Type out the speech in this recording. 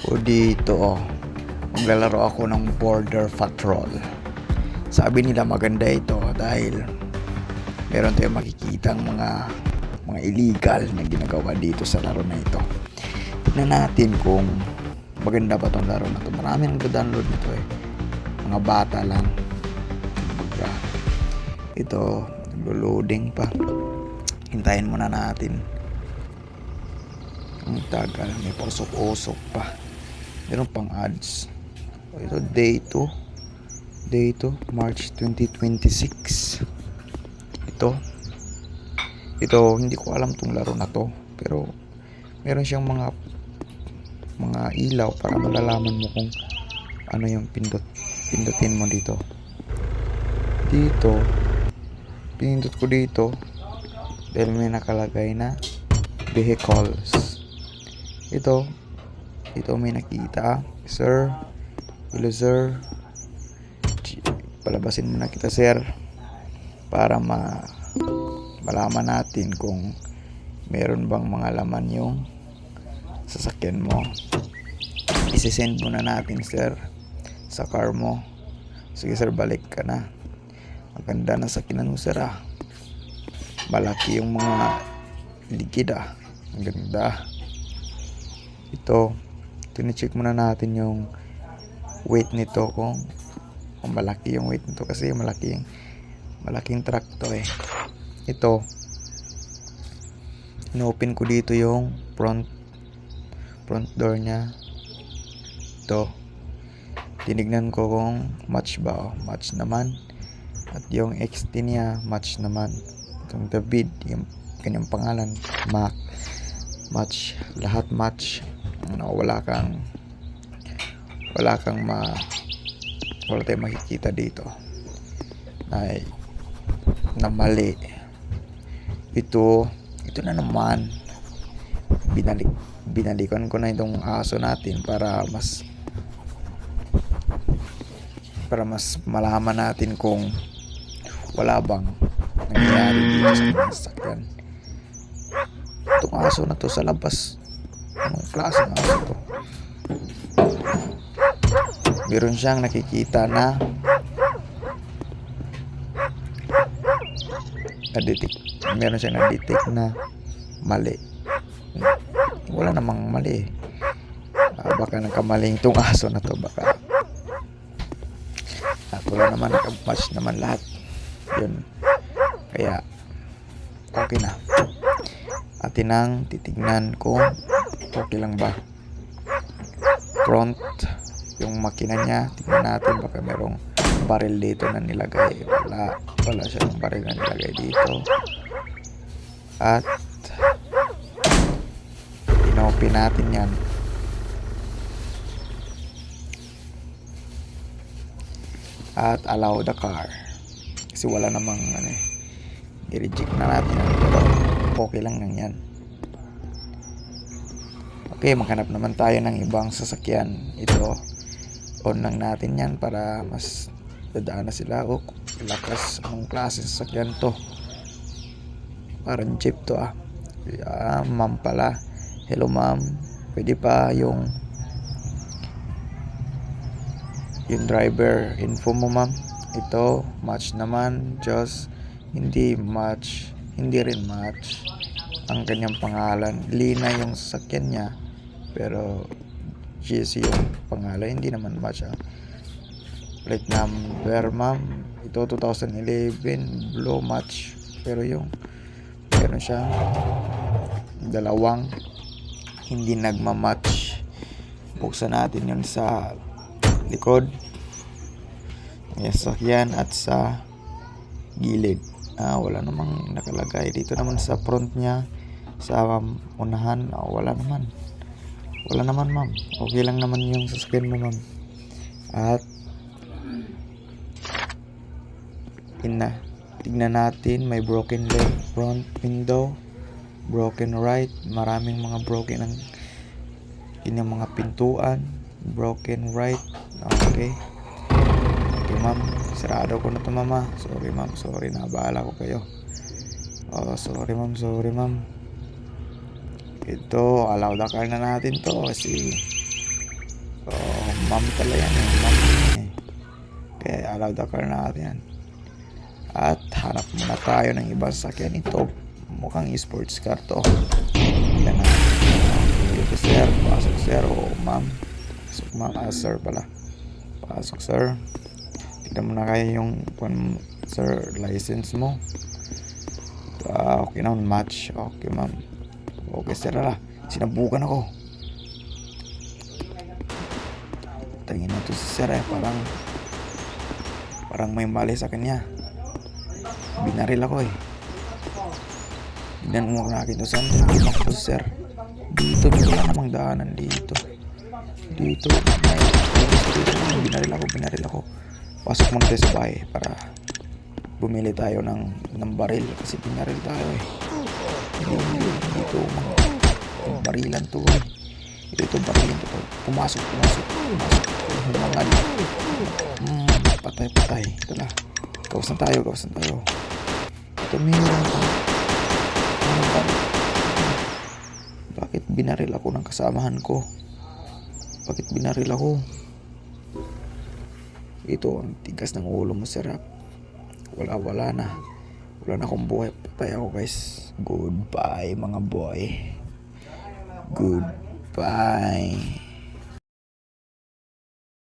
O dito, maglalaro ako ng Border Patrol. Sabi nila maganda ito dahil meron tayong makikitang mga illegal na ginagawa dito sa laro na ito. Tignan natin kung maganda ba tong laro na to. Marami nagdo-download nito eh. Mga bata lang. Ito, naglo-loading pa. Hintayin muna natin. Ang tagal, may pausok-usok pa. Meron pang ads. Ito, day 2, March 2026. Ito, hindi ko alam tong laro na to. Pero, meron siyang mga ilaw para malalaman mo kung ano yung pindutin mo dito. Pinindot ko dito dahil may nakalagay na vehicles. Ito may nakita, sir. Hello sir, palabasin muna kita sir para malaman natin kung meron bang mga laman yung sasakyan mo. Isisend muna natin sir sa car mo. Sige sir, balik ka na. Ang ganda ng sakinan mo sir ah. Malaki yung mga likid ah. Ang ganda. Ito, tine-check muna natin yung weight nito kung malaki yung weight nito kasi malaking truck to eh. Ito, inopen ko dito yung front door nya. Ito, tinignan ko kung match ba. Match naman. At yung XT niya match naman. Itong David, yung kanyang pangalan, match. Lahat match. Wala tayong makikita dito na mali. Ito na naman, binalikan ko na itong aso natin para mas malaman natin kung wala bang nangyayari dito sa sasakyan. Itong aso na to sa labas, anong klase ng aso to? Meron siyang nakikita na meron siyang na-detect na mali. Wala namang mali. Baka nagkamaling itong aso na to. Baka wala naman, nakamatch naman lahat. Yun. Kaya okay na. Atin ang titignan kung okay lang ba. Front, yung makina niya, tignan natin baka merong barrel dito na nilagay. Wala siyang barrel na nilagay dito. At inopen natin yan. At allow the car kasi wala namang i-reject na natin pero okay lang nang yan. Okay, maghanap naman tayo ng ibang sasakyan. Ito, on lang natin yan para mas dadaan na sila. Lakas, anong klase sasakyan to? Parang jeep to ah. Ma'am pala. Hello ma'am, pwede pa yung driver info mo ma'am. Ito, match naman, just hindi rin match ang kanyang pangalan. Lina yung sasakyan niya pero GC yung pangalan, hindi naman match ah. Plate number ma'am, ito 2011 blue match pero yung meron siyang dalawang hindi nagmamatch. Buksan natin yun sa likod, yes, sakyan at sa gilid. Wala namang nakalagay. Dito naman sa front niya, sa unahan, wala naman ma'am. Okay lang naman yung sasakyan mo ma'am. At tignan natin, may broken left front window, broken right, maraming mga broken ang kanyang mga pintuan, broken right. Okay ma'am, sarado ko na to mama. Sorry ma'am, sorry, nabahala ko kayo. Sorry ma'am. Ito, allow the car na natin to kasi Oh, ma'am pala yan eh. Ma'am eh. Kaya allow the car natin yan. At hanap muna tayo ng ibang sakyan. Ito mukhang sports car to. Yan na. Dito sir. Pasok sir. O ma'am. Pasok ma'am. Sir pala. Pasok sir. Tignan mo na kaya yung sir license mo. Okay na, match. Okay ma'am. Okay sir, sinabukan ako. Tingin na to si sir parang may mali sa kanya. Binaril ako eh. Tignan mo na akin to saan tumakbo si sir. Dito wala namang daanan dito. Dito binaril ako. Pasok muna tayo sa bahay para bumili tayo ng baril kasi binaril tayo eh. Dito barilan to eh. Ito barilan to. Pumasok. Humangal. Patay. Ito na. Kawasan tayo. Ito mayroon pa. Bakit binaril ako ng kasamahan ko? Bakit binaril ako? Ito ang tigas ng ulo mo, sir. Wala na. Wala na akong buhay. Patay ako, guys. Goodbye, mga boy. Goodbye.